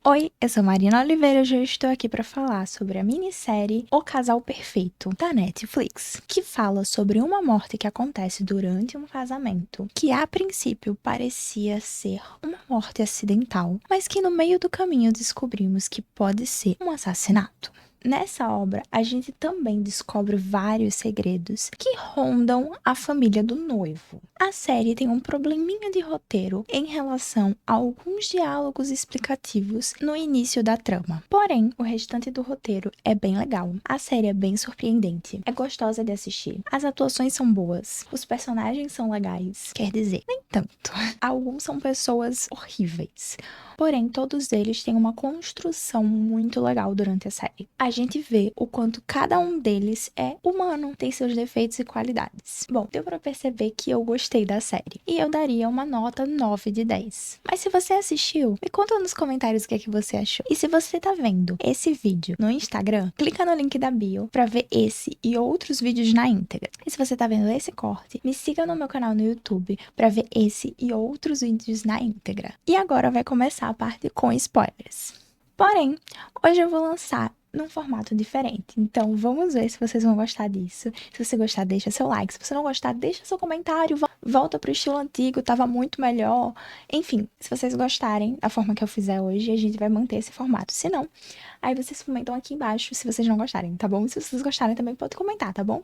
Oi, eu sou Marina Oliveira e hoje eu estou aqui para falar sobre a minissérie O Casal Perfeito, da Netflix, que fala sobre uma morte que acontece durante um casamento, que a princípio parecia ser uma morte acidental, mas que no meio do caminho descobrimos que pode ser um assassinato. Nessa obra, a gente também descobre vários segredos que rondam a família do noivo. A série tem um probleminha de roteiro em relação a alguns diálogos explicativos no início da trama. Porém, o restante do roteiro é bem legal. A série é bem surpreendente, é gostosa de assistir. As atuações são boas, os personagens são legais, quer dizer, nem tanto. Alguns são pessoas horríveis. Porém, todos eles têm uma construção muito legal durante a série. A gente vê o quanto cada um deles é humano, tem seus defeitos e qualidades. Bom, deu pra perceber que eu gostei da série. E eu daria uma nota 9 de 10. Mas se você assistiu, me conta nos comentários o que é que você achou. E se você tá vendo esse vídeo no Instagram, clica no link da bio pra ver esse e outros vídeos na íntegra. E se você tá vendo esse corte, me siga no meu canal no YouTube pra ver esse e outros vídeos na íntegra. E agora vai começar a parte com spoilers. Porém, hoje eu vou lançar num formato diferente. Então, vamos ver se vocês vão gostar disso. Se você gostar, deixa seu like. Se você não gostar, deixa seu comentário. Volta pro estilo antigo, tava muito melhor. Enfim, se vocês gostarem da forma que eu fizer hoje, a gente vai manter esse formato. Se não, aí vocês comentam aqui embaixo se vocês não gostarem, tá bom? Se vocês gostarem, também pode comentar, tá bom?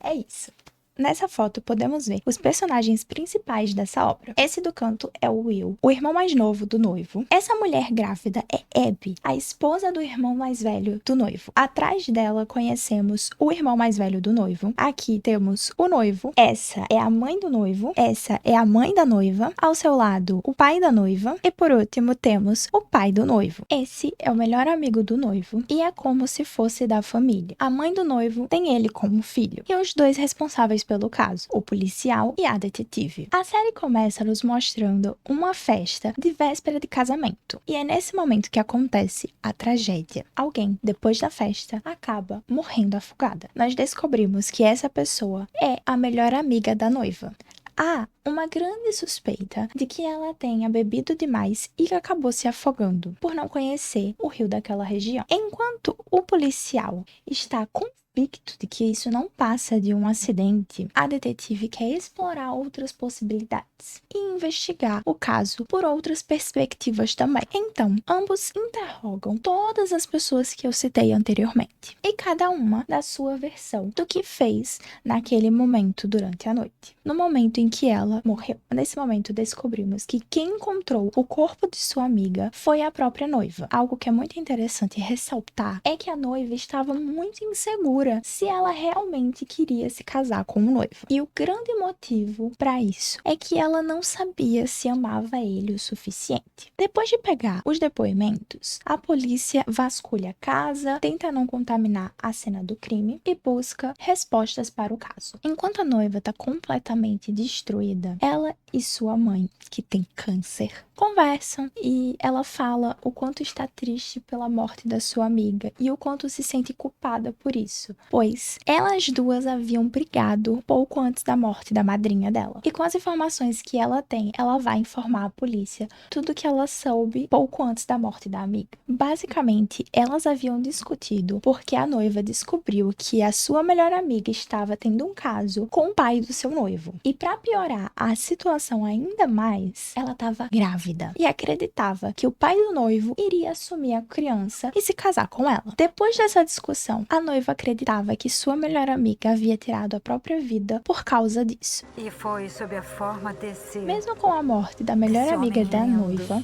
É isso. Nessa foto, podemos ver os personagens principais dessa obra. Esse do canto é o Will, o irmão mais novo do noivo. Essa mulher grávida é Abby, a esposa do irmão mais velho do noivo. Atrás dela, conhecemos o irmão mais velho do noivo. Aqui temos o noivo. Essa é a mãe do noivo. Essa é a mãe da noiva. Ao seu lado, o pai da noiva. E por último, temos o pai do noivo. Esse é o melhor amigo do noivo e é como se fosse da família. A mãe do noivo tem ele como filho. E os dois responsáveis pelo caso, o policial e a detetive. A série começa nos mostrando uma festa de véspera de casamento. E é nesse momento que acontece a tragédia. Alguém, depois da festa, acaba morrendo afogada. Nós descobrimos que essa pessoa é a melhor amiga da noiva. Há uma grande suspeita de que ela tenha bebido demais e acabou se afogando por não conhecer o rio daquela região. Enquanto o policial está convicto de que isso não passa de um acidente, a detetive quer explorar outras possibilidades e investigar o caso por outras perspectivas também. Então, ambos interrogam todas as pessoas que eu citei anteriormente, e cada uma dá sua versão do que fez naquele momento durante a noite. No momento em que ela morreu. Nesse momento, descobrimos que quem encontrou o corpo de sua amiga foi a própria noiva. Algo que é muito interessante ressaltar é que a noiva estava muito insegura se ela realmente queria se casar com o noivo. E o grande motivo para isso é que ela não sabia se amava ele o suficiente. Depois de pegar os depoimentos, a polícia vasculha a casa, tenta não contaminar a cena do crime e busca respostas para o caso. Enquanto a noiva está completamente destruída, ela e sua mãe, que tem câncer, conversam e ela fala o quanto está triste pela morte da sua amiga e o quanto se sente culpada por isso, pois elas duas haviam brigado pouco antes da morte da madrinha dela. E com as informações que ela tem, ela vai informar a polícia tudo que ela soube pouco antes da morte da amiga. Basicamente, elas haviam discutido porque a noiva descobriu que a sua melhor amiga estava tendo um caso com o pai do seu noivo. E para piorar a situação ainda mais, ela estava grávida e acreditava que o pai do noivo iria assumir a criança e se casar com ela. Depois dessa discussão, a noiva acreditava que sua melhor amiga havia tirado a própria vida por causa disso. E foi sob a forma desse... Mesmo com a morte da melhor Esse amiga homem da lindo. noiva,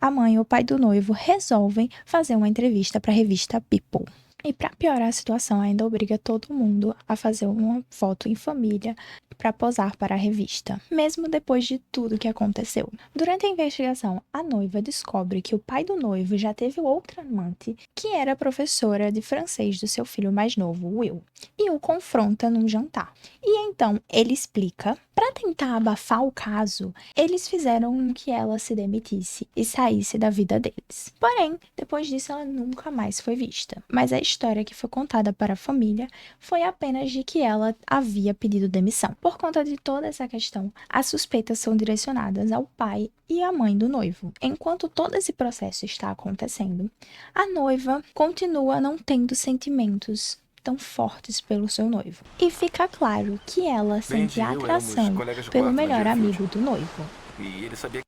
a mãe e o pai do noivo resolvem fazer uma entrevista para a revista People. E para piorar a situação, ainda obriga todo mundo a fazer uma foto em família para posar para a revista, mesmo depois de tudo que aconteceu. Durante a investigação, a noiva descobre que o pai do noivo já teve outra amante, que era professora de francês do seu filho mais novo, Will, e o confronta num jantar. E então ele explica. Para tentar abafar o caso, eles fizeram com que ela se demitisse e saísse da vida deles. Porém, depois disso ela nunca mais foi vista. Mas a história que foi contada para a família foi apenas de que ela havia pedido demissão. Por conta de toda essa questão, as suspeitas são direcionadas ao pai e à mãe do noivo. Enquanto todo esse processo está acontecendo, a noiva continua não tendo sentimentos tão fortes pelo seu noivo. E fica claro que ela sente atração pelo melhor amigo do noivo.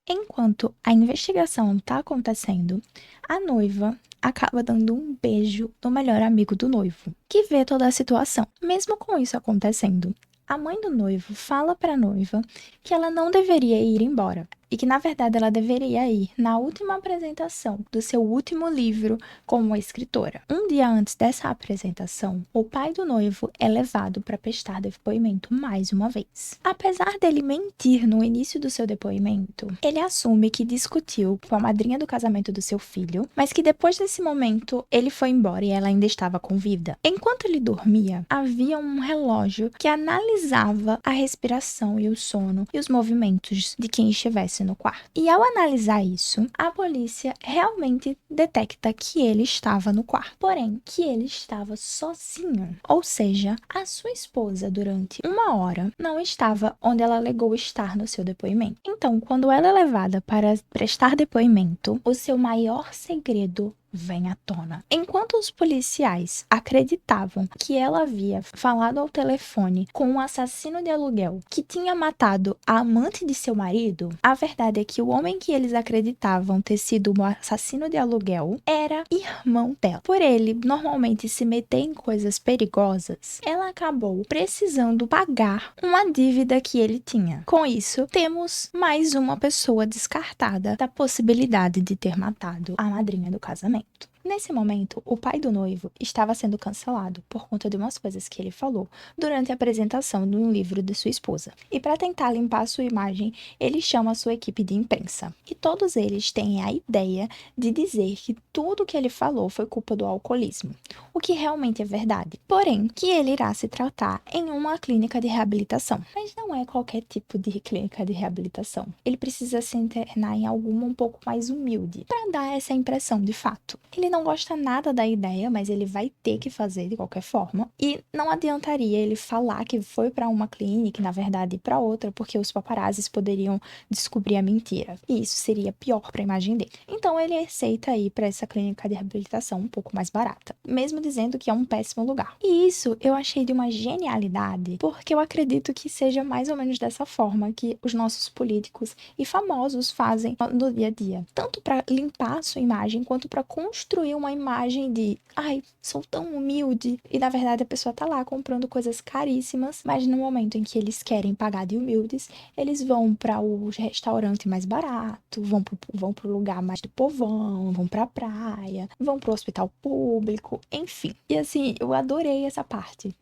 Enquanto a investigação está acontecendo, a noiva acaba dando um beijo no melhor amigo do noivo, que vê toda a situação. Mesmo com isso acontecendo, a mãe do noivo fala para a noiva que ela não deveria ir embora e que, na verdade, ela deveria ir na última apresentação do seu último livro como escritora. Um dia antes dessa apresentação, o pai do noivo é levado para prestar depoimento mais uma vez. Apesar dele mentir no início do seu depoimento, ele assume que discutiu com a madrinha do casamento do seu filho, mas que depois desse momento ele foi embora e ela ainda estava com vida. Enquanto ele dormia, havia um relógio que analisava a respiração e o sono e os movimentos de quem estivesse no quarto. E ao analisar isso, a polícia realmente detecta que ele estava no quarto, porém que ele estava sozinho. Ou seja, a sua esposa durante 1 hora não estava onde ela alegou estar no seu depoimento. Então, quando ela é levada para prestar depoimento, o seu maior segredo vem à tona. Enquanto os policiais acreditavam que ela havia falado ao telefone com um assassino de aluguel que tinha matado a amante de seu marido, a verdade é que o homem que eles acreditavam ter sido um assassino de aluguel era irmão dela. Por ele normalmente se meter em coisas perigosas, ela acabou precisando pagar uma dívida que ele tinha. Com isso, temos mais uma pessoa descartada da possibilidade de ter matado a madrinha do casamento. Nesse momento, o pai do noivo estava sendo cancelado por conta de umas coisas que ele falou durante a apresentação de um livro de sua esposa. E para tentar limpar a sua imagem, ele chama a sua equipe de imprensa. E todos eles têm a ideia de dizer que tudo que ele falou foi culpa do alcoolismo, o que realmente é verdade. Porém, que ele irá se tratar em uma clínica de reabilitação. Mas não é qualquer tipo de clínica de reabilitação. Ele precisa se internar em alguma um pouco mais humilde, para dar essa impressão de fato. Ele não gosta nada da ideia, mas ele vai ter que fazer de qualquer forma. E não adiantaria ele falar que foi para uma clínica e, na verdade, para outra, porque os paparazzis poderiam descobrir a mentira. E isso seria pior para a imagem dele. Então ele aceita ir para essa clínica de reabilitação um pouco mais barata, mesmo dizendo que é um péssimo lugar. E isso eu achei de uma genialidade, porque eu acredito que seja mais ou menos dessa forma que os nossos políticos e famosos fazem no dia a dia. Tanto para limpar a sua imagem, quanto para construir uma imagem de, ai, sou tão humilde. E na verdade a pessoa tá lá comprando coisas caríssimas, mas no momento em que eles querem pagar de humildes, eles vão para o restaurante mais barato, vão pro lugar mais do povão, vão pra praia, vão pro hospital público, enfim. E assim, eu adorei essa parte,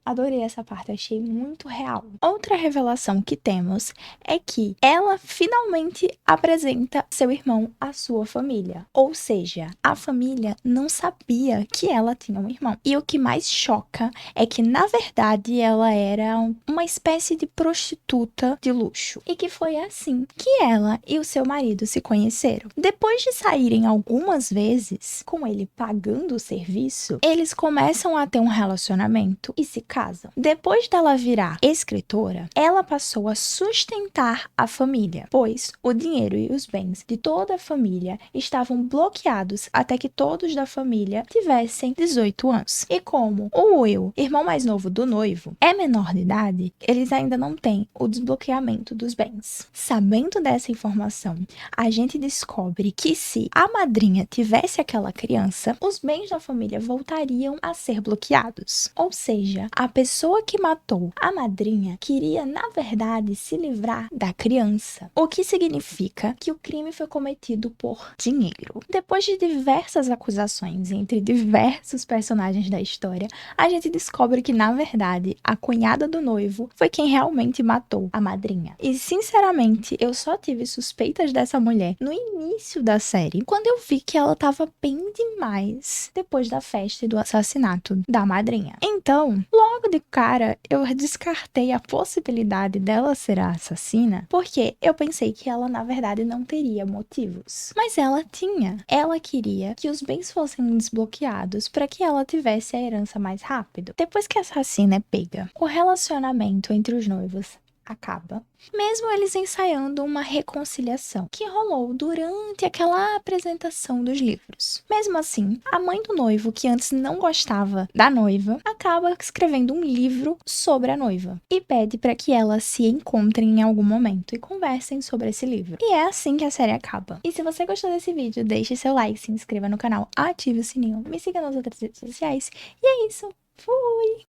achei muito real. Outra revelação que temos é que ela finalmente apresenta seu irmão à sua família, ou seja, a família não sabia que ela tinha um irmão. E o que mais choca é que, na verdade, ela era uma espécie de prostituta de luxo. E que foi assim que ela e o seu marido se conheceram. Depois de saírem algumas vezes, com ele pagando o serviço, eles começam a ter um relacionamento e se casam. Depois dela virar escritora, ela passou a sustentar a família, pois o dinheiro e os bens de toda a família estavam bloqueados até que todos da família tivessem 18 anos. E como o Will, irmão mais novo do noivo, é menor de idade, eles ainda não têm o desbloqueamento dos bens. Sabendo dessa informação, a gente descobre que se a madrinha tivesse aquela criança, os bens da família voltariam a ser bloqueados. Ou seja, a pessoa que matou a madrinha queria, na verdade, se livrar da criança. O que significa que o crime foi cometido por dinheiro. Depois de diversas acusações entre diversos personagens da história, a gente descobre que, na verdade, a cunhada do noivo foi quem realmente matou a madrinha. E, sinceramente, eu só tive suspeitas dessa mulher no início da série, quando eu vi que ela tava bem demais depois da festa e do assassinato da madrinha. Então, logo de cara, eu descartei a possibilidade dela ser a assassina, porque eu pensei que ela, na verdade, não teria motivos. Mas ela tinha. Ela queria que os bens fossem desbloqueados para que ela tivesse a herança mais rápido. Depois que a assassina é pega, o relacionamento entre os noivos acaba, mesmo eles ensaiando uma reconciliação que rolou durante aquela apresentação dos livros. Mesmo assim, a mãe do noivo, que antes não gostava da noiva, acaba escrevendo um livro sobre a noiva e pede para que elas se encontrem em algum momento e conversem sobre esse livro. E é assim que a série acaba. E se você gostou desse vídeo, deixe seu like, se inscreva no canal, ative o sininho, me siga nas outras redes sociais. E é isso. Fui!